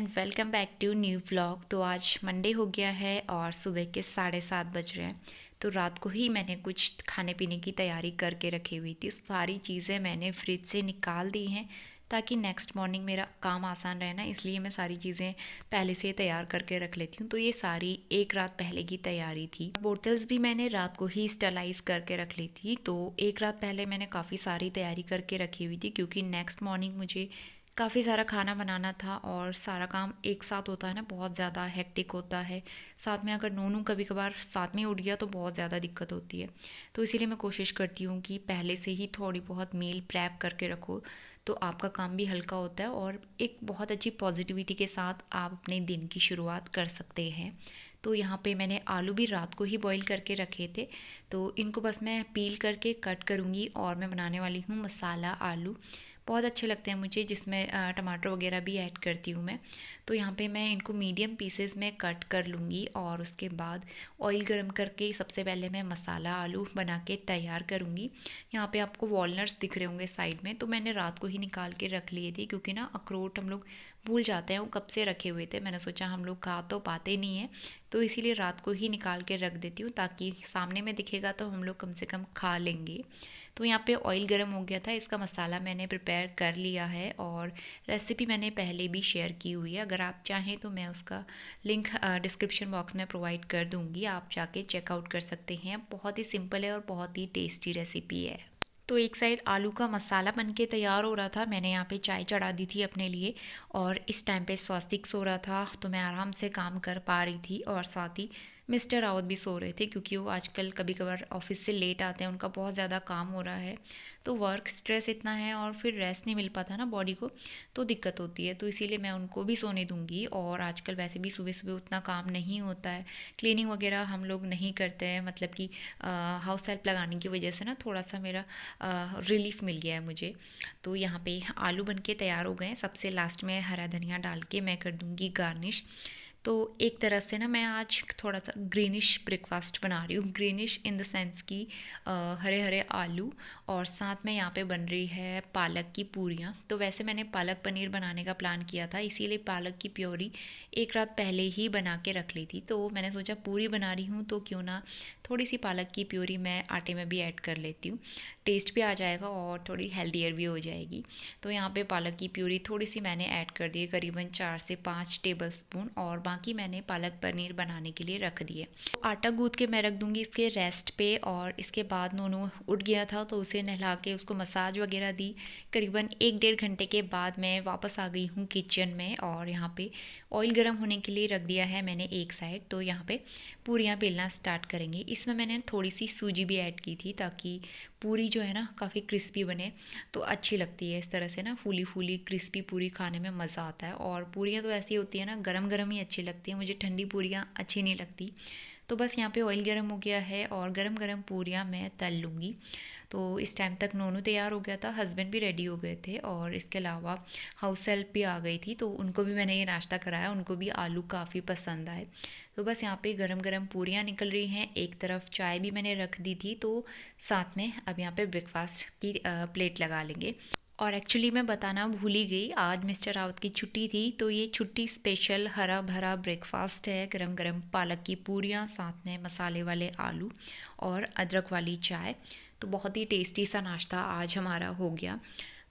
And welcome back to new vlog. तो आज Monday हो गया है और सुबह के 7:30 बज रहे हैं। तो रात को ही मैंने कुछ खाने पीने की तैयारी करके रखी हुई थी। सारी चीज़ें मैंने फ्रिज से निकाल दी हैं ताकि नेक्स्ट मॉर्निंग मेरा काम आसान रहे ना, इसलिए मैं सारी चीज़ें पहले से तैयार करके रख लेती हूँ। तो ये सारी एक रात पहले की तैयारी थी। बोटल्स भी मैंने रात को ही स्टरलाइज करके रख ली थी। तो एक रात पहले मैंने काफ़ी सारी तैयारी करके रखी हुई थी क्योंकि नेक्स्ट मॉर्निंग मुझे काफ़ी सारा खाना बनाना था और सारा काम एक साथ होता है ना, बहुत ज़्यादा हेक्टिक होता है। साथ में अगर नोनू कभी कभार साथ में उठ गया तो बहुत ज़्यादा दिक्कत होती है। तो इसीलिए मैं कोशिश करती हूँ कि पहले से ही थोड़ी बहुत मील प्रेप करके रखो, तो आपका काम भी हल्का होता है और एक बहुत अच्छी पॉजिटिविटी के साथ आप अपने दिन की शुरुआत कर सकते हैं। तो यहाँ पे मैंने आलू भी रात को ही बॉईल करके रखे थे, तो इनको बस मैं पील करके कट करूँगी और मैं बनाने वाली हूँ मसाला आलू। बहुत अच्छे लगते हैं मुझे, जिसमें टमाटर वगैरह भी ऐड करती हूँ मैं। तो यहाँ पे मैं इनको मीडियम पीसेस में कट कर लूँगी और उसके बाद ऑयल गरम करके सबसे पहले मैं मसाला आलू बना के तैयार करूँगी। यहाँ पे आपको वॉलनट्स दिख रहे होंगे साइड में, तो मैंने रात को ही निकाल के रख लिए थे क्योंकि ना अखरोट हम लोग भूल जाते हैं, वो कब से रखे हुए थे। मैंने सोचा हम लोग खा तो पाते नहीं हैं, तो इसीलिए रात को ही निकाल के रख देती हूँ ताकि सामने में दिखेगा तो हम लोग कम से कम खा लेंगे। तो यहाँ पे ऑयल गर्म हो गया था, इसका मसाला मैंने प्रिपेयर कर लिया है और रेसिपी मैंने पहले भी शेयर की हुई है। अगर आप चाहें तो मैं उसका लिंक डिस्क्रिप्शन बॉक्स में प्रोवाइड कर दूँगी, आप जाके चेकआउट कर सकते हैं। बहुत ही सिंपल है और बहुत ही टेस्टी रेसिपी है। तो एक साइड आलू का मसाला बन के तैयार हो रहा था, मैंने यहाँ पे चाय चढ़ा दी थी अपने लिए और इस टाइम पे स्वास्तिक सो रहा था, तो मैं आराम से काम कर पा रही थी। और साथ ही मिस्टर रावत भी सो रहे थे क्योंकि वो आजकल कभी कभार ऑफिस से लेट आते हैं, उनका बहुत ज़्यादा काम हो रहा है। तो वर्क स्ट्रेस इतना है और फिर रेस्ट नहीं मिल पाता ना बॉडी को, तो दिक्कत होती है। तो इसीलिए मैं उनको भी सोने दूंगी। और आजकल वैसे भी सुबह सुबह उतना काम नहीं होता है, क्लीनिंग वगैरह हम लोग नहीं करते हैं, मतलब कि हाउस हेल्प लगाने की वजह से ना थोड़ा सा मेरा रिलीफ मिल गया है मुझे। तो यहाँ पे आलू बन के तैयार हो गए हैं। सबसे लास्ट में हरा धनिया डाल के मैं कर दूँगी गार्निश। तो एक तरह से ना मैं आज थोड़ा सा ग्रीनिश ब्रेकफास्ट बना रही हूँ। ग्रीनिश इन द सेंस कि हरे हरे आलू और साथ में यहाँ पे बन रही है पालक की पूरियाँ। तो वैसे मैंने पालक पनीर बनाने का प्लान किया था, इसीलिए पालक की प्योरी एक रात पहले ही बना के रख ली थी। तो मैंने सोचा पूरी बना रही हूँ तो क्यों ना थोड़ी सी पालक की प्योरी मैं आटे में भी ऐड कर लेती हूँ, टेस्ट भी आ जाएगा और थोड़ी हेल्दियर भी हो जाएगी। तो यहाँ पे पालक की प्यूरी थोड़ी सी मैंने ऐड कर दी है, करीबन 4 से 5 टेबल स्पून, और बाकी मैंने पालक पनीर बनाने के लिए रख दिए। तो आटा गूँथ के मैं रख दूँगी इसके रेस्ट पे। और इसके बाद नोनू उठ गया था तो उसे नहला के उसको मसाज वगैरह दी। करीबन 1-1.5 घंटे के बाद मैं वापस आ गई हूँ किचन में और यहाँ पे ऑयल गर्म होने के लिए रख दिया है मैंने एक साइड। तो यहाँ पे पूरियाँ बेलना स्टार्ट करेंगे। इसमें मैंने थोड़ी सी सूजी भी ऐड की थी ताकि पूरी जो है ना काफ़ी क्रिस्पी बने, तो अच्छी लगती है इस तरह से ना, फूली फूली क्रिस्पी पूरी खाने में मज़ा आता है। और पूरियाँ तो ऐसी होती है ना, गरम गरम ही अच्छी लगती है, मुझे ठंडी पूरियाँ अच्छी नहीं लगती। तो बस यहाँ पे ऑयल गर्म हो गया है और गरम गरम पूरियाँ मैं तल लूँगी। तो इस टाइम तक नोनू तैयार हो गया था, हस्बैंड भी रेडी हो गए थे और इसके अलावा हाउस हेल्प भी आ गई थी, तो उनको भी मैंने ये नाश्ता कराया, उनको भी आलू काफ़ी पसंद आए। तो बस यहाँ पे गरम गरम पूरियाँ निकल रही हैं, एक तरफ चाय भी मैंने रख दी थी, तो साथ में अब यहाँ पे ब्रेकफास्ट की प्लेट लगा लेंगे। और एक्चुअली मैं बताना भूल ही गई, आज मिस्टर रावत की छुट्टी थी, तो ये छुट्टी स्पेशल हरा भरा ब्रेकफास्ट है। गरम गरम पालक की पूरियाँ, साथ में मसाले वाले आलू और अदरक वाली चाय। तो बहुत ही टेस्टी सा नाश्ता आज हमारा हो गया।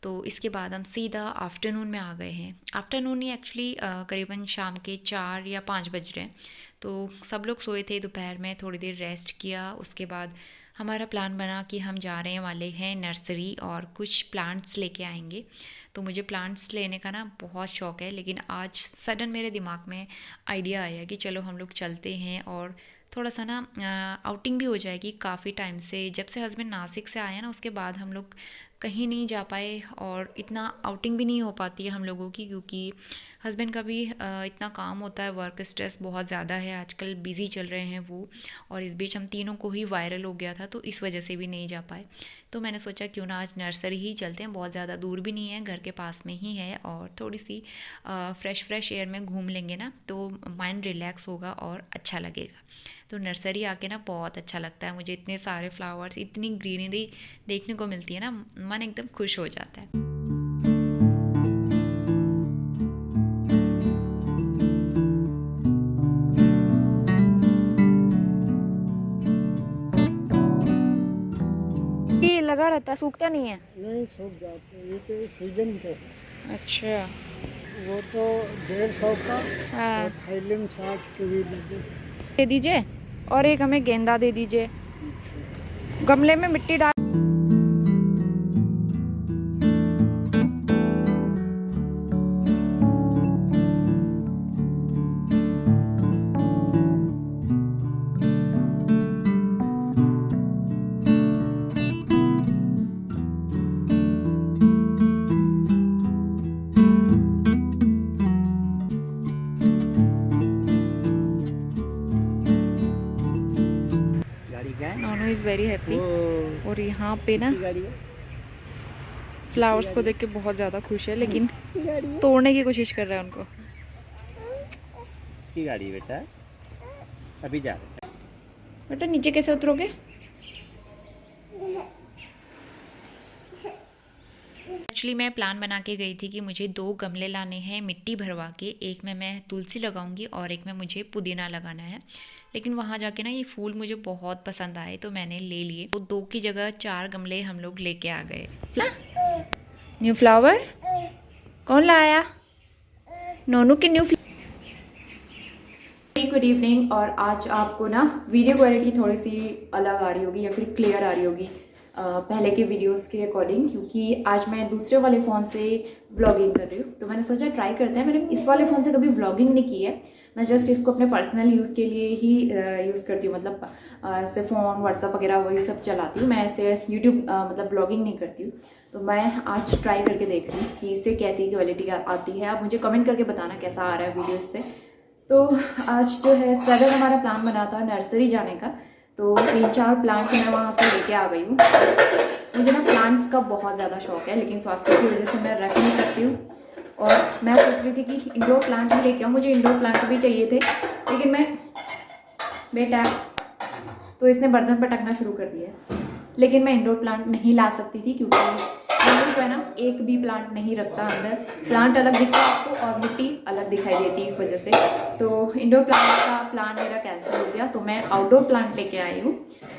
तो इसके बाद हम सीधा आफ्टरनून में आ गए हैं। आफ्टरनून ही एक्चुअली करीबन शाम के 4 या 5 बज रहे हैं। तो सब लोग सोए थे, दोपहर में थोड़ी देर रेस्ट किया। उसके बाद हमारा प्लान बना कि हम जा रहे वाले हैं नर्सरी और कुछ प्लांट्स लेके आएंगे। तो मुझे प्लांट्स लेने का ना बहुत शौक़ है, लेकिन आज सडन मेरे दिमाग में आइडिया आया कि चलो हम लोग चलते हैं और थोड़ा सा ना आउटिंग भी हो जाएगी। काफ़ी टाइम से, जब से हस्बैंड नासिक से आए ना, उसके बाद हम लोग कहीं नहीं जा पाए और इतना आउटिंग भी नहीं हो पाती है हम लोगों की, क्योंकि हस्बैंड का भी इतना काम होता है, वर्क स्ट्रेस बहुत ज़्यादा है, आजकल बिज़ी चल रहे हैं वो। और इस बीच हम तीनों को ही वायरल हो गया था, तो इस वजह से भी नहीं जा पाए। तो मैंने सोचा क्यों ना आज नर्सरी ही चलते हैं, बहुत ज़्यादा दूर भी नहीं है, घर के पास में ही है और थोड़ी सी फ्रेश एयर में घूम लेंगे ना, तो माइंड रिलैक्स होगा और अच्छा लगेगा। तो नर्सरी आके ना बहुत अच्छा लगता है मुझे, इतने सारे फ्लावर्स, इतनी ग्रीनरी देखने को मिलती है ना, मन एकदम खुश हो जाता है। लगा रहता है, सूखता नहीं है? नहीं सूख जाते, ये तो सीजन पे। अच्छा। वो तो 150 का हाँ, और थैले में 60 के भी लगे। दे दीजिए। और एक हमें गेंदा दे दीजिए। गमले में मिट्टी डाल। नोनू इज़ वेरी हैप्पी। और यहाँ पे ना फ्लावर्स को देख के बहुत ज़्यादा खुश है, लेकिन तोड़ने की कोशिश कर रहा है उनको। इसकी गाड़ी बेटा, अभी जा रहे हैं। बेटा नीचे कैसे उतरोगे? एक्चुअली मैं प्लान बना के गई थी कि मुझे 2 गमले लाने हैं मिट्टी भरवा के, एक में मैं तुलसी लगाऊंगी और एक में मुझे पुदीना लगाना है। लेकिन वहाँ जाके ना ये फूल मुझे बहुत पसंद आए तो मैंने ले लिए, तो 2 की जगह 4 गमले हम लोग लेके आ गए। न्यू फ्लावर कौन लाया? नोनू के न्यू। Good evening. और आज आपको ना वीडियो क्वालिटी थोड़ी सी अलग आ रही होगी या फिर क्लियर आ रही होगी पहले के वीडियोस के अकॉर्डिंग, क्योंकि आज मैं दूसरे वाले फ़ोन से व्लॉगिंग कर रही हूँ। तो मैंने सोचा ट्राई करते हैं। मैंने इस वाले फ़ोन से कभी व्लॉगिंग नहीं की है, मैं जस्ट इसको अपने पर्सनल यूज़ के लिए ही यूज़ करती हूँ। मतलब ऐसे फ़ोन व्हाट्सअप वगैरह वही सब चलाती हूँ मैं, ऐसे यूट्यूब मतलब ब्लॉगिंग नहीं करती हूँ। तो मैं आज ट्राई करके देख रही हूँ कि इससे कैसी क्वालिटी आती है। आप मुझे कमेंट करके बताना कैसा आ रहा है वीडियो इससे। तो आज जो है सडन हमारा प्लान बना था नर्सरी जाने का, तो 3-4 प्लांट्स मैं वहाँ से लेके आ गई हूँ। मुझे ना प्लांट्स का बहुत ज़्यादा शौक है, लेकिन स्वास्थ्य की वजह से मैं रख नहीं सकती हूँ। और मैं सोच रही थी कि इंडोर प्लांट भी लेके आऊँ, मुझे इंडोर प्लांट भी चाहिए थे, लेकिन मैं बेटा तो इसने बर्तन पटकना शुरू कर दिया। लेकिन मैं इंडोर प्लांट नहीं ला सकती थी क्योंकि मम्मी जो है ना एक भी प्लांट नहीं रखता अंदर। प्लांट अलग दिखता है आपको और मिट्टी अलग दिखाई देती है, इस वजह से तो इंडोर प्लांट का प्लान मेरा कैंसिल हो गया। तो मैं आउटडोर प्लांट लेके आई हूँ।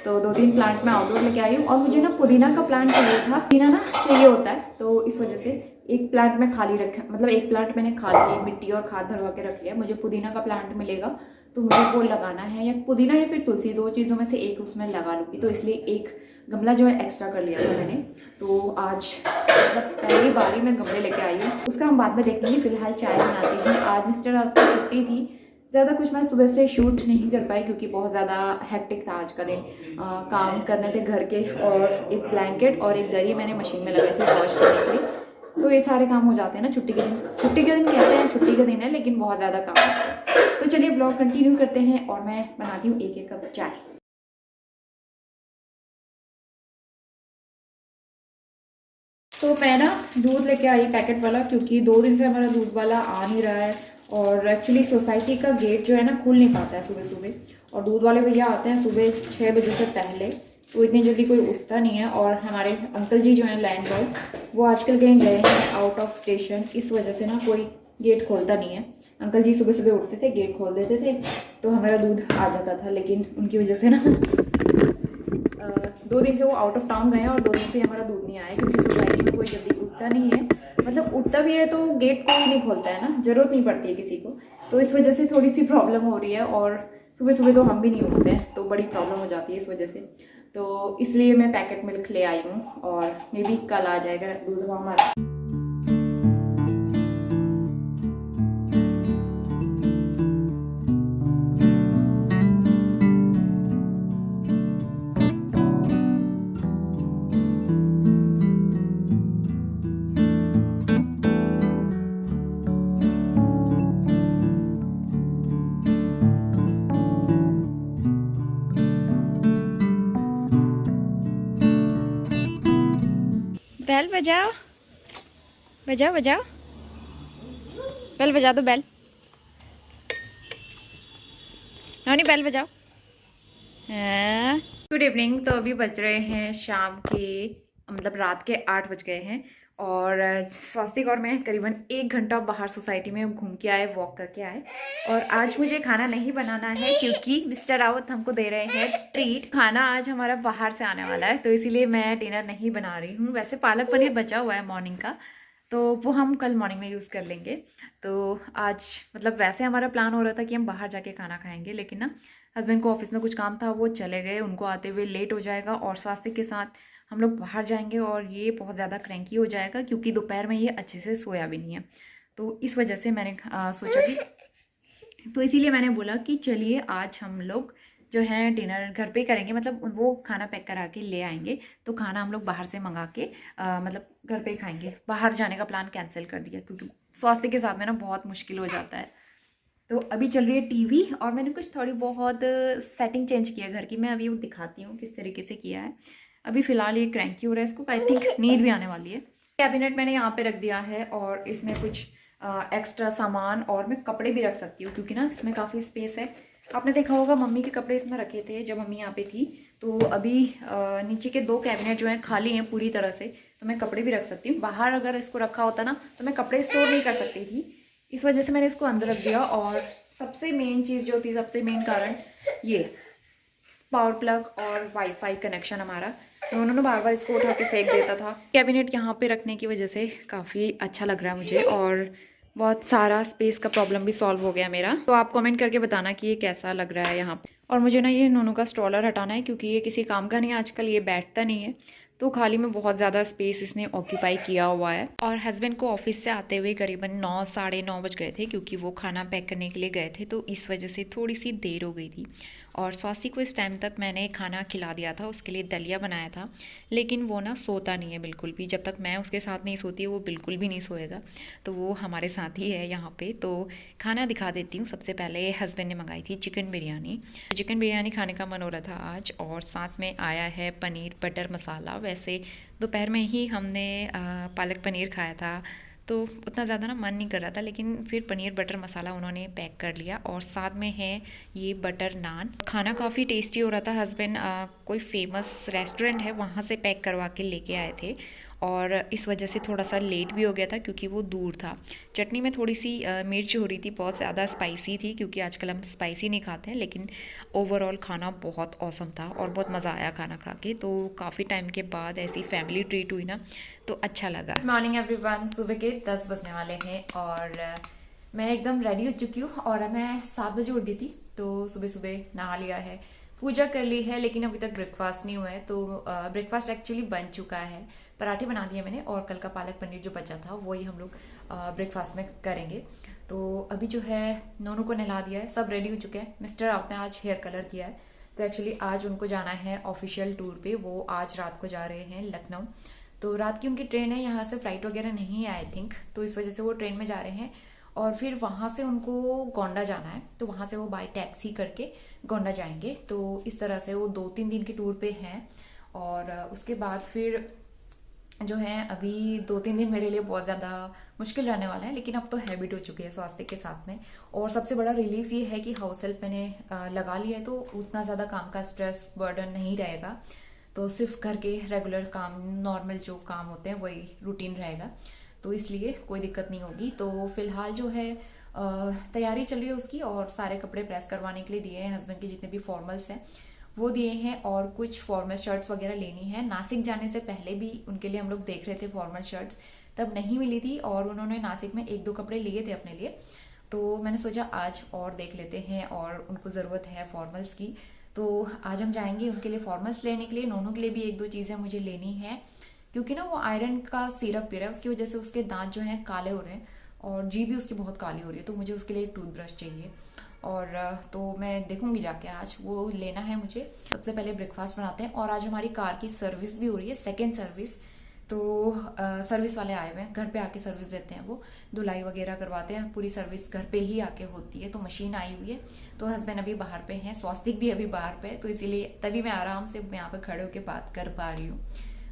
तो 2-3 प्लांट मैं आउटडोर लेके आई हूँ। और मुझे ना पुदीना का प्लांट चाहिए था, पुदीना ना चाहिए होता है, तो इस वजह से एक प्लांट में खाली रखा, मतलब एक प्लांट मैंने खाली मिट्टी और खाद भरवा के रख लिया। मुझे पुदीना का प्लांट मिलेगा तो मुझे वो लगाना है, या पुदीना या फिर तुलसी, 2 चीज़ों में से एक उसमें लगा लूँगी। तो इसलिए एक गमला जो है एक्स्ट्रा कर लिया था मैंने। तो आज मतलब पहली बारी मैं गमले लेके आई हूँ, उसका हम बाद में देख लेंगे। फिलहाल चाय बनाती हूँ। आज मिस्टर रात की छुट्टी थी, ज़्यादा कुछ मैं सुबह से शूट नहीं कर पाई क्योंकि बहुत ज़्यादा हेक्टिक था आज का दिन। काम करने थे घर के, और एक ब्लैंकेट और एक दरी मैंने मशीन में लगाई थी वॉश करने के लिए। तो ये सारे काम हो जाते हैं ना छुट्टी के दिन। छुट्टी के दिन कहते हैं छुट्टी का दिन है, लेकिन बहुत ज़्यादा काम है। तो चलिए ब्लॉग कंटिन्यू करते हैं और मैं बनाती हूँ 1-1 कप चाय। तो मैं ना दूध लेके आई पैकेट वाला, क्योंकि 2 दिन से हमारा दूध वाला आ नहीं रहा है। और एक्चुअली सोसाइटी का गेट जो है ना खुल नहीं पाता है सुबह सुबह, और दूध वाले भैया आते हैं सुबह 6 बजे से पहले, तो इतनी जल्दी कोई उठता नहीं है। और हमारे अंकल जी जो हैं लैंडलॉर्ड, वो आजकल कहीं गए हैं आउट ऑफ स्टेशन, इस वजह से ना कोई गेट खोलता नहीं है। अंकल जी सुबह सुबह उठते थे, गेट खोल देते थे, तो हमारा दूध आ जाता था। लेकिन उनकी वजह से ना 2 दिन से वो आउट ऑफ टाउन गए हैं, और 2 दिन से हमारा दूध नहीं आया क्योंकि सोसाइटी में कोई जल्दी उठता नहीं है। मतलब उठता भी है तो गेट कोई नहीं खोलता है ना, ज़रूरत नहीं पड़ती है किसी को। तो इस वजह से थोड़ी सी प्रॉब्लम हो रही है, और सुबह सुबह तो हम भी नहीं उठते हैं, तो बड़ी प्रॉब्लम हो जाती है इस वजह से। तो इसलिए मैं पैकेट मिल्क ले आई हूँ, और मे बी कल आ जाएगा दूध हमारा। बेल बजाओ, बजाओ बजाओ, बेल बजा दो, बेल नौनी, बेल बजाओ। Good evening. तो अभी बज रहे हैं शाम के, मतलब रात के 8 बज गए हैं, और स्वास्तिक और मैं करीबन 1 घंटा बाहर सोसाइटी में घूम के आए, वॉक करके आए। और आज मुझे खाना नहीं बनाना है क्योंकि मिस्टर रावत हमको दे रहे हैं ट्रीट। खाना आज हमारा बाहर से आने वाला है, तो इसीलिए मैं डिनर नहीं बना रही हूँ। वैसे पालक पनीर बचा हुआ है मॉर्निंग का, तो वो हम कल मॉर्निंग में यूज़ कर लेंगे। तो आज मतलब वैसे हमारा प्लान हो रहा था कि हम बाहर जाके खाना खाएंगे, लेकिन ना हस्बैंड को ऑफिस में कुछ काम था, वो चले गए। उनको आते हुए लेट हो जाएगा और स्वास्तिक के साथ हम लोग बाहर जाएंगे और ये बहुत ज़्यादा क्रैंकी हो जाएगा क्योंकि दोपहर में ये अच्छे से सोया भी नहीं है। तो इस वजह से मैंने सोचा कि तो इसीलिए मैंने बोला कि चलिए आज हम लोग जो है डिनर घर पे करेंगे, मतलब वो खाना पैक करा के ले आएंगे। तो खाना हम लोग बाहर से मंगा के मतलब घर पे खाएंगे। बाहर जाने का प्लान कैंसिल कर दिया क्योंकि स्वास्थ्य के साथ में ना बहुत मुश्किल हो जाता है। तो अभी चल रही है टीवी और मैंने कुछ थोड़ी बहुत सेटिंग चेंज किया घर की। मैं अभी वो दिखाती हूँ किस तरीके से किया है। अभी फ़िलहाल ये क्रैंकी हो रहा है, इसको आई थिंक नींद भी आने वाली है। कैबिनेट मैंने यहाँ पे रख दिया है और इसमें कुछ एक्स्ट्रा सामान और मैं कपड़े भी रख सकती हूँ क्योंकि ना इसमें काफ़ी स्पेस है। आपने देखा होगा मम्मी के कपड़े इसमें रखे थे जब मम्मी यहाँ पे थी। तो अभी नीचे के 2 कैबिनेट जो हैं खाली हैं पूरी तरह से, तो मैं कपड़े भी रख सकती हूँ। बाहर अगर इसको रखा होता ना तो मैं कपड़े स्टोर नहीं कर सकती थी, इस वजह से मैंने इसको अंदर रख दिया। और सबसे मेन चीज़ जो थी, सबसे मेन कारण ये पावर प्लग और वाईफाई कनेक्शन हमारा, तो उन्होंने बार बार इसको उठा के फेंक देता था। कैबिनेट यहाँ पे रखने की वजह से काफ़ी अच्छा लग रहा है मुझे और बहुत सारा स्पेस का प्रॉब्लम भी सॉल्व हो गया मेरा। तो आप कमेंट करके बताना कि ये कैसा लग रहा है यहाँ पे। और मुझे ना ये नोनू का स्ट्रॉलर हटाना है क्योंकि ये किसी काम का नहीं है आजकल, ये बैठता नहीं है, तो खाली में बहुत ज़्यादा स्पेस इसने ऑक्यूपाई किया हुआ है। और हस्बैंड को ऑफिस से आते हुए करीबन 9 साढ़े 9 बज गए थे क्योंकि वो खाना पैक करने के लिए गए थे, तो इस वजह से थोड़ी सी देर हो गई थी। और स्वास्थ्य को इस टाइम तक मैंने खाना खिला दिया था, उसके लिए दलिया बनाया था, लेकिन वो ना सोता नहीं है बिल्कुल भी। जब तक मैं उसके साथ नहीं सोती है वो बिल्कुल भी नहीं सोएगा, तो वो हमारे साथ ही है यहाँ पे। तो खाना दिखा देती हूँ। सबसे पहले हस्बैंड ने मंगाई थी चिकन बिरयानी। चिकन बिरयानी खाने का मन हो रहा था आज, और साथ में आया है पनीर बटर मसाला। वैसे दोपहर में ही हमने पालक पनीर खाया था, तो उतना ज़्यादा ना मन नहीं कर रहा था, लेकिन फिर पनीर बटर मसाला उन्होंने पैक कर लिया। और साथ में है ये बटर नान। खाना काफ़ी टेस्टी हो रहा था। हस्बैंड कोई फेमस रेस्टोरेंट है वहाँ से पैक करवा के लेके आए थे, और इस वजह से थोड़ा सा लेट भी हो गया था क्योंकि वो दूर था। चटनी में थोड़ी सी मिर्च हो रही थी, बहुत ज़्यादा स्पाइसी थी क्योंकि आजकल हम स्पाइसी नहीं खाते हैं, लेकिन ओवरऑल खाना बहुत औसम था और बहुत मज़ा आया खाना खा के। तो काफ़ी टाइम के बाद ऐसी फैमिली ट्रीट हुई ना, तो अच्छा लगा। Good morning everyone. सुबह के 10 बजने वाले हैं और मैं एकदम रेडी हो चुकी हूँ। और मैं 7 बजे उठ गई थी, तो सुबह सुबह नहा लिया है, पूजा कर ली है, लेकिन अभी तक ब्रेकफास्ट नहीं हुआ है। तो ब्रेकफास्ट एक्चुअली बन चुका है, पराठे बना दिए मैंने, और कल का पालक पनीर जो बचा था वही हम लोग ब्रेकफास्ट में करेंगे। तो अभी जो है नोनू को नहला दिया है, सब रेडी हो चुके हैं। मिस्टर आपने आज हेयर कलर किया है, तो एक्चुअली आज उनको जाना है ऑफिशियल टूर पे। वो आज रात को जा रहे हैं लखनऊ, तो रात की उनकी ट्रेन है, यहाँ से फ्लाइट वगैरह नहीं है आई थिंक, तो इस वजह से वो ट्रेन में जा रहे हैं। और फिर वहाँ से उनको गोंडा जाना है, तो वहाँ से वो बाय टैक्सी करके गोंडा जाएंगे। तो इस तरह से वो 2-3 दिन की टूर पे हैं। और उसके बाद फिर जो है अभी 2-3 दिन मेरे लिए बहुत ज़्यादा मुश्किल रहने वाला है, लेकिन अब तो हैबिट हो चुकी है स्वास्थ्य के साथ में। और सबसे बड़ा रिलीफ ये है कि हाउस हेल्प मैंने लगा लिया है, तो उतना ज़्यादा काम का स्ट्रेस बर्डन नहीं रहेगा। तो सिर्फ घर के रेगुलर काम, नॉर्मल जो काम होते हैं वही रूटीन रहेगा, तो इसलिए कोई दिक्कत नहीं होगी। तो फिलहाल जो है तैयारी चल रही है उसकी, और सारे कपड़े प्रेस करवाने के लिए दिए हैं। हस्बैंड के जितने भी फॉर्मल्स हैं वो दिए हैं, और कुछ फॉर्मल शर्ट्स वगैरह लेनी है। नासिक जाने से पहले भी उनके लिए हम लोग देख रहे थे फॉर्मल शर्ट्स, तब नहीं मिली थी, और उन्होंने नासिक में 1-2 कपड़े लिए थे अपने लिए। तो मैंने सोचा आज और देख लेते हैं, और उनको ज़रूरत है फॉर्मल्स की, तो आज हम जाएंगे उनके लिए फॉर्मल्स लेने के लिए। नोनू के लिए भी 1-2 चीज़ें मुझे लेनी है, क्योंकि ना वो आयरन का सिरप पी रहा है, उसकी वजह से उसके दांत जो हैं काले हो रहे हैं, और जीभ भी उसकी बहुत काली हो रही है, तो मुझे उसके लिए एक टूथब्रश चाहिए। और तो मैं देखूंगी जाके, आज वो लेना है मुझे। सबसे पहले ब्रेकफास्ट बनाते हैं, और आज हमारी कार की सर्विस भी हो रही है, सेकेंड सर्विस। तो सर्विस वाले आए हुए हैं, घर पे आके सर्विस देते हैं, वो धुलाई वगैरह करवाते हैं, पूरी सर्विस घर पे ही आके होती है। तो मशीन आई हुई है, तो हस्बैंड अभी बाहर पे हैं, स्वास्तिक भी अभी बाहर पे है, तो इसीलिए तभी मैं आराम से यहाँ पे खड़े होकर बात कर पा रही हूँ,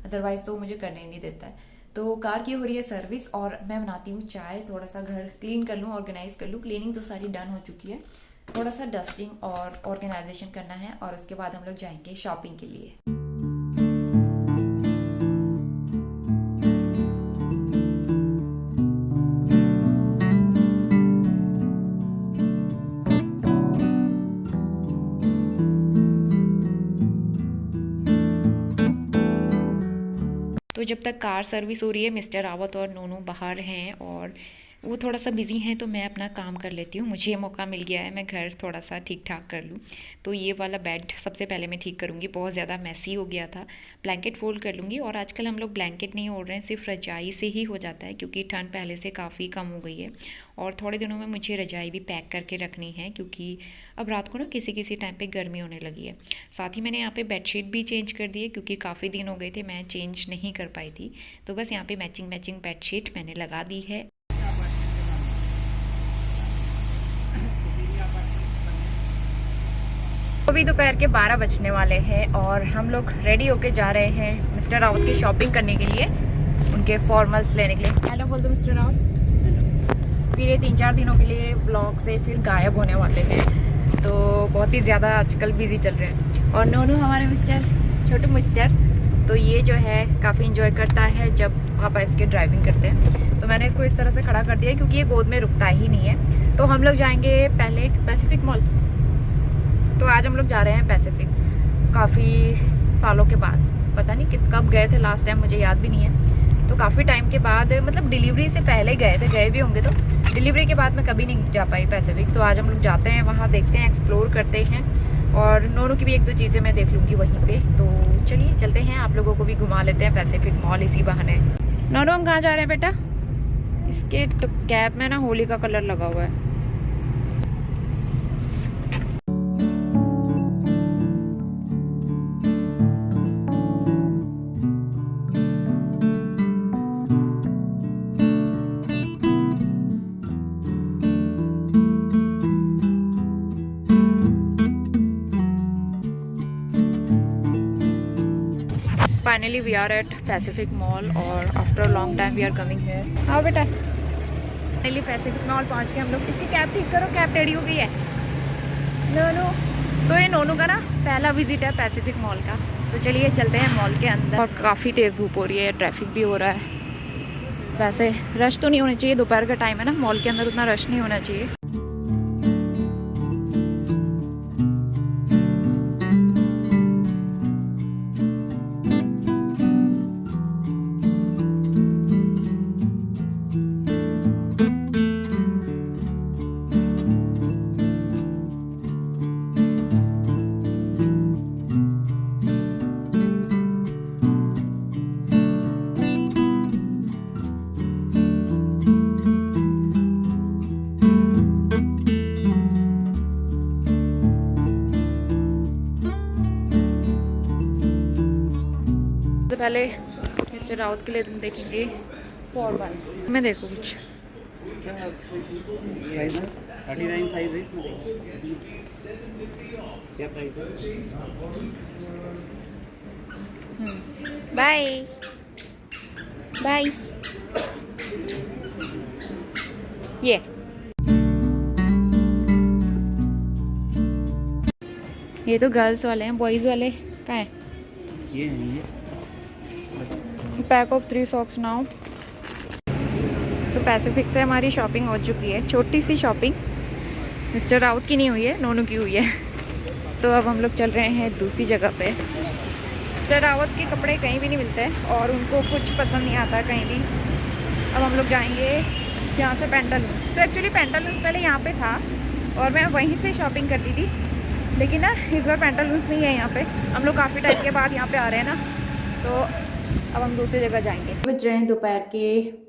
अदरवाइज तो मुझे करने ही नहीं देता है। तो कार की हो रही है सर्विस, और मैं बनाती हूँ चाय, थोड़ा सा घर क्लीन कर लूँ, ऑर्गेनाइज कर लूँ। क्लीनिंग तो सारी डन हो चुकी है, थोड़ा सा डस्टिंग और ऑर्गेनाइजेशन करना है, और उसके बाद हम लोग जाएंगे शॉपिंग के लिए। तो जब तक कार सर्विस हो रही है मिस्टर रावत और नोनू बाहर हैं और वो थोड़ा सा बिज़ी हैं, तो मैं अपना काम कर लेती हूँ। मुझे मौका मिल गया है मैं घर थोड़ा सा ठीक ठाक कर लूँ। तो ये वाला बेड सबसे पहले मैं ठीक करूँगी, बहुत ज़्यादा मैसी हो गया था। ब्लैंकेट फोल्ड कर लूँगी, और आजकल हम लोग ब्लैंकेट नहीं ओढ़ रहे हैं, सिर्फ रजाई से ही हो जाता है क्योंकि ठंड पहले से काफ़ी कम हो गई है। और थोड़े दिनों में मुझे रजाई भी पैक करके रखनी है क्योंकि अब रात को ना किसी किसी टाइम पे गर्मी होने लगी है। साथ ही मैंने यहाँ पे बेडशीट भी चेंज कर दी है क्योंकि काफ़ी दिन हो गए थे मैं चेंज नहीं कर पाई थी। तो बस यहाँ पे मैचिंग बेडशीट मैंने लगा दी है। अभी दोपहर के 12 बजने वाले हैं और हम लोग रेडी होके जा रहे हैं मिस्टर रावत की शॉपिंग करने के लिए, उनके फॉर्मल्स लेने के लिए। हेलो बोल दो मिस्टर रावत। फिर ये 3-4 दिनों के लिए ब्लॉग से फिर गायब होने वाले हैं, तो बहुत ही ज़्यादा आजकल बिजी चल रहे हैं। और नोनू हमारे मिस्टर, छोटू मिस्टर, तो ये जो है काफ़ी इंजॉय करता है जब पापा इसके ड्राइविंग करते हैं। तो मैंने इसको इस तरह से खड़ा कर दिया क्योंकि ये गोद में रुकता ही नहीं है। तो हम लोग जाएंगे पहले पैसिफिक मॉल। तो आज हम लोग जा रहे हैं पैसिफिक, काफ़ी सालों के बाद, पता नहीं कब गए थे लास्ट टाइम, मुझे याद भी नहीं है। तो काफ़ी टाइम के बाद, मतलब डिलीवरी से पहले गए भी होंगे, तो डिलीवरी के बाद मैं कभी नहीं जा पाई पैसिफिक। तो आज हम लोग जाते हैं वहाँ, देखते हैं, एक्सप्लोर करते हैं, और नोनू की भी 1-2 चीज़ें मैं देख लूँगी वहीं पे। तो चलिए चलते हैं, आप लोगों को भी घुमा लेते हैं पैसिफिक मॉल इसी बहाने। नोनू हम कहाँ जा रहे हैं बेटा? इसके तो कैप में ना होली का कलर लगा हुआ है। Finally we are at Pacific Mall और after a long time we are coming here। हाँ बेटा, फाइनली पैसिफिक मॉल पहुँच गए हम लोग। इसकी कैब ठीक करो, कैब रेडी हो गई है नोनू। तो ये नोनू का ना पहला विजिट है पैसिफिक मॉल का। तो चलिए चलते हैं मॉल के अंदर। और काफ़ी तेज़ धूप हो रही है, ट्रैफिक भी हो रहा है। वैसे रश तो नहीं होना चाहिए, दोपहर का टाइम है ना, मॉल के अंदर उतना रश नहीं होना चाहिए। पहले मिस्टर रावत के लिए तुम देखेंगे फॉर्मल्स में, देखो कुछ साइज है 39 साइज है इसमें। क्या प्राइस है? Bye bye. ये तो गर्ल्स वाले हैं, बॉयज़ वाले कहाँ हैं? ये नहीं है। Pack of 3 socks now. तो पैसिफिक से हमारी शॉपिंग हो चुकी है, छोटी सी शॉपिंग। मिस्टर राउत की नहीं हुई है, नोनू की हुई है। तो अब हम लोग चल रहे हैं दूसरी जगह पे। मिस्टर रावत के कपड़े कहीं भी नहीं मिलते और उनको कुछ पसंद नहीं आता कहीं भी। अब हम लोग जाएंगे यहाँ से पेंटालून्स। तो एक्चुअली पेंटालून्स पहले यहाँ पे था और मैं वहीं से शॉपिंग करती थी, लेकिन ना इस बार पेंटालून्स नहीं है यहाँ पे। हम लोग काफ़ी टाइम के बाद यहाँ पे आ रहे हैं ना, तो अब हम दूसरी जगह जाएंगे। बज रहे हैं दोपहर के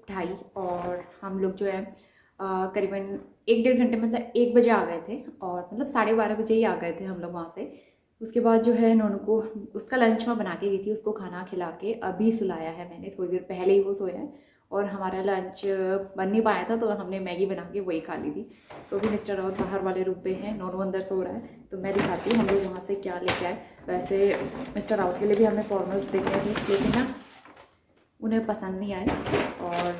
2:30 और हम लोग जो है करीबन 1-1.5 घंटे, मतलब 1 बजे आ गए थे, और मतलब 12:30 बजे ही आ गए थे हम लोग वहाँ से। उसके बाद जो है नोनू को उसका लंच मैं बना के गई थी, उसको खाना खिला के अभी सुलाया है मैंने, थोड़ी देर पहले ही वो सोया है। और हमारा लंच बन नहीं पाया था तो हमने मैगी बना के वही खा ली थी। तो अभी मिस्टर रावत बाहर वाले रूम पे हैं, नोनू अंदर सो रहा है। तो मैं दिखाती हूँ हम लोग वहाँ से क्या लेके आए। वैसे मिस्टर रावत के लिए भी हमने फॉर्मल्स देखे थे, लेकिन ना उन्हें पसंद नहीं आए और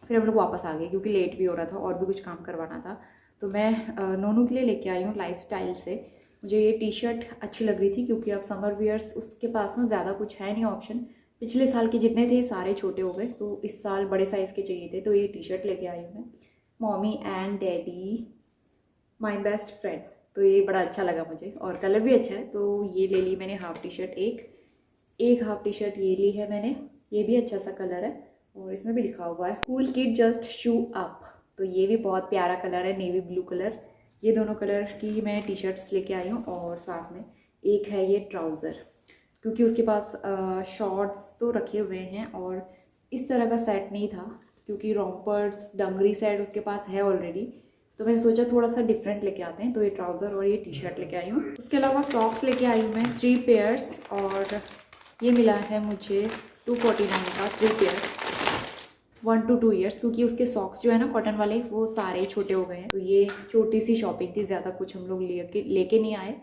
फिर हम लोग वापस आ गए क्योंकि लेट भी हो रहा था और भी कुछ काम करवाना था। तो मैं नोनू के लिए लेके आई हूँ लाइफस्टाइल से। मुझे ये टी शर्ट अच्छी लग रही थी क्योंकि अब समर वियर्स उसके पास ना ज़्यादा कुछ है नहीं ऑप्शन। पिछले साल के जितने थे सारे छोटे हो गए, तो इस साल बड़े साइज़ के चाहिए थे। तो ये टी शर्ट लेके आई हूँ मैं, mommy and daddy my best friends. तो ये बड़ा अच्छा लगा मुझे और कलर भी अच्छा है, तो ये ले ली मैंने हाफ टी शर्ट एक। एक हाफ टी शर्ट ये ली है मैंने, ये भी अच्छा सा कलर है और इसमें भी लिखा हुआ है कूल किड जस्ट शू अप। तो ये भी बहुत प्यारा कलर है, नेवी ब्लू कलर। ये दोनों कलर की मैं टी शर्ट्स लेके आई हूँ और साथ में एक है ये ट्राउज़र, क्योंकि उसके पास शॉर्ट्स तो रखे हुए हैं और इस तरह का सेट नहीं था, क्योंकि रॉम्पर्स डंगरी सेट उसके पास है ऑलरेडी। तो मैंने सोचा थोड़ा सा डिफरेंट लेके आते हैं, तो ये ट्राउज़र और ये टी शर्ट लेके आई हूँ। उसके अलावा सॉक्स लेके आई हूँ मैं 3 पेयर्स, और ये मिला है मुझे 249 का 3 पेयर्स 1 to 2 ईयर्स, क्योंकि उसके सॉक्स जो है ना कॉटन वाले वो सारे छोटे हो गए हैं। तो ये छोटी सी शॉपिंग थी, ज़्यादा कुछ हम लोग लेके नहीं आए,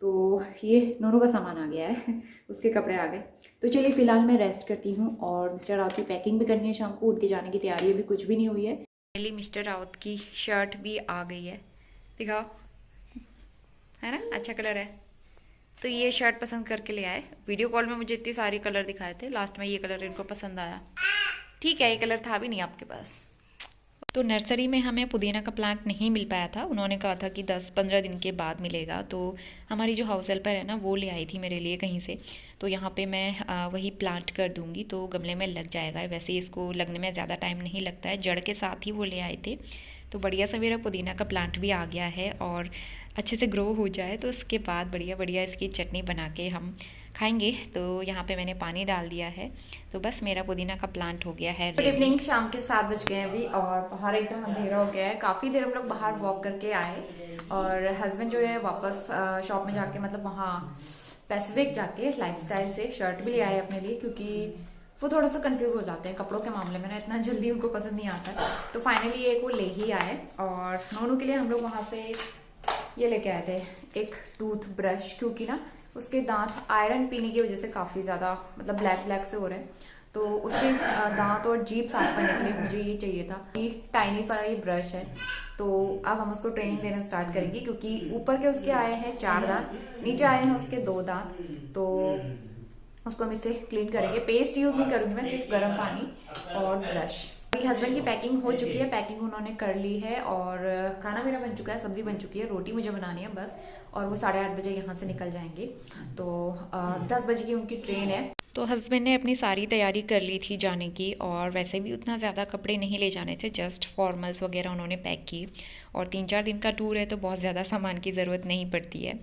तो ये नोनू का सामान आ गया है उसके कपड़े आ गए। तो चलिए फ़िलहाल मैं रेस्ट करती हूँ और मिस्टर राउत की पैकिंग भी करनी है शाम को, उनके जाने की तैयारी अभी कुछ भी नहीं हुई है। पहले मिस्टर राउत की शर्ट भी आ गई है, दिखाओ, है ना, अच्छा कलर है। तो ये शर्ट पसंद करके ले आए। वीडियो कॉल में मुझे इतनी सारी कलर दिखाए थे, लास्ट में ये कलर इनको पसंद आया। ठीक है, ये कलर था भी नहीं आपके पास। तो नर्सरी में हमें पुदीना का प्लांट नहीं मिल पाया था, उन्होंने कहा था कि 10-15 दिन के बाद मिलेगा। तो हमारी जो हाउस हेल्पर है ना वो ले आई थी मेरे लिए कहीं से, तो यहाँ पे मैं वही प्लांट कर दूँगी, तो गमले में लग जाएगा। वैसे इसको लगने में ज़्यादा टाइम नहीं लगता है, जड़ के साथ ही वो ले आए थे। तो बढ़िया सा मेरा पुदीना का प्लांट भी आ गया है, और अच्छे से ग्रो हो जाए तो उसके बाद बढ़िया बढ़िया इसकी चटनी बना के हम खाएंगे। तो यहाँ पे मैंने पानी डाल दिया है, तो बस मेरा पुदीना का प्लांट हो गया है। गुड इवनिंग, शाम के 7 बज गए हैं अभी, और बाहर एकदम अंधेरा हो गया है। काफ़ी देर हम लोग बाहर वॉक करके आए, और हस्बैंड जो है वापस शॉप में जाके, मतलब वहाँ पैसिफिक जाके लाइफस्टाइल से शर्ट भी ले आए अपने लिए, क्योंकि वो थोड़ा सा कंफ्यूज हो जाते हैं कपड़ों के मामले में ना, इतना जल्दी उनको पसंद नहीं आता। तो फाइनली एक वो ले ही आए, और नोनू के लिए हम लोग वहाँ से ये लेके आए थे एक टूथ ब्रश, क्योंकि ना उसके दांत आयरन पीने की वजह से काफ़ी ज़्यादा मतलब ब्लैक ब्लैक से हो रहे हैं। तो उसके दांत और जीभ साफ करने के लिए मुझे ये चाहिए था। ये टाइनी सा ये ब्रश है, तो अब हम उसको ट्रेनिंग देना स्टार्ट करेंगे, क्योंकि ऊपर के उसके आए हैं 4 दांत, नीचे आए हैं उसके 2 दांत। तो उसको हम इससे क्लीन करेंगे। पेस्ट यूज़ नहीं करूँगी मैं, सिर्फ गर्म पानी और ब्रश। मेरी हस्बैंड की पैकिंग हो चुकी है, पैकिंग उन्होंने कर ली है, और खाना मेरा बन चुका है, सब्जी बन चुकी है, रोटी मुझे बनानी है बस। और वो 8:30 बजे यहाँ से निकल जाएंगे, तो 10 बजे की उनकी ट्रेन है। तो हस्बैंड ने अपनी सारी तैयारी कर ली थी जाने की, और वैसे भी उतना ज़्यादा कपड़े नहीं ले जाने थे, जस्ट फॉर्मल्स वगैरह उन्होंने पैक की। और 3-4 दिन का टूर है तो बहुत ज़्यादा सामान की ज़रूरत नहीं पड़ती है।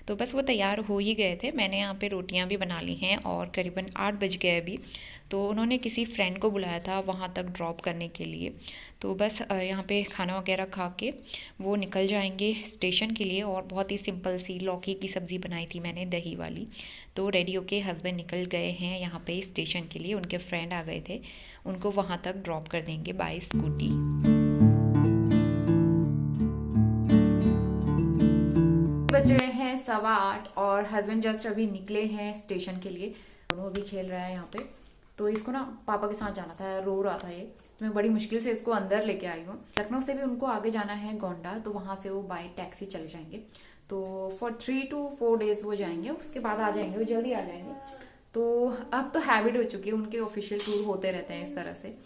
तो बस वो तैयार हो ही गए थे। मैंने यहाँ पे रोटियाँ भी बना ली हैं, और करीबन 8 बज गए अभी। तो उन्होंने किसी फ्रेंड को बुलाया था वहाँ तक ड्रॉप करने के लिए। तो बस यहाँ पे खाना वगैरह खा के वो निकल जाएंगे स्टेशन के लिए। और बहुत ही सिंपल सी लौकी की सब्ज़ी बनाई थी मैंने, दही वाली। तो रेडी होके हस्बैंड निकल गए हैं यहाँ पे स्टेशन के लिए, उनके फ्रेंड आ गए थे, उनको वहाँ तक ड्रॉप कर देंगे बाय स्कूटी। बज रहे हैं 7:15, और हस्बैंड जस्ट अभी निकले हैं स्टेशन के लिए। दोनों अभी खेल रहा है यहाँ पे। तो इसको ना पापा के साथ जाना था, रो रहा था ये, तो मैं बड़ी मुश्किल से इसको अंदर लेके आई हूँ। लखनऊ से भी उनको आगे जाना है गोंडा, तो वहाँ से वो बाय टैक्सी चले जाएंगे। तो फॉर 3 to 4 days वो जाएंगे, उसके बाद आ जाएंगे, वो जल्दी आ जाएंगे। तो अब तो हैबिट हो चुकी है, उनके ऑफिशियल टूर होते रहते हैं इस तरह से।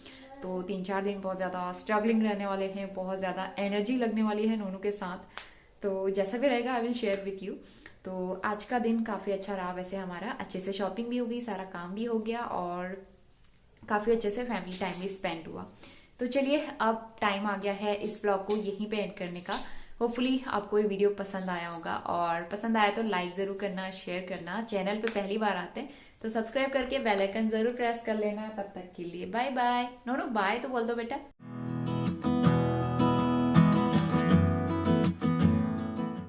तो 3-4 दिन बहुत ज़्यादा स्ट्रगलिंग रहने वाले हैं, बहुत ज़्यादा एनर्जी लगने वाली है नोनू के साथ। तो जैसा भी रहेगा I will share with you. तो आज का दिन काफ़ी अच्छा रहा वैसे हमारा, अच्छे से शॉपिंग भी हो गई, सारा काम भी हो गया, और काफ़ी अच्छे से फैमिली टाइम भी स्पेंड हुआ। तो चलिए अब टाइम आ गया है इस ब्लॉग को यहीं पे एंड करने का। होपफुली आपको ये वीडियो पसंद आया होगा, और पसंद आया तो लाइक ज़रूर करना, शेयर करना। चैनल पे पहली बार आते हैं तो सब्सक्राइब करके बेल आइकन ज़रूर प्रेस कर लेना। तब तक के लिए बाय बाय। नोनू बाय तो बोल दो बेटा।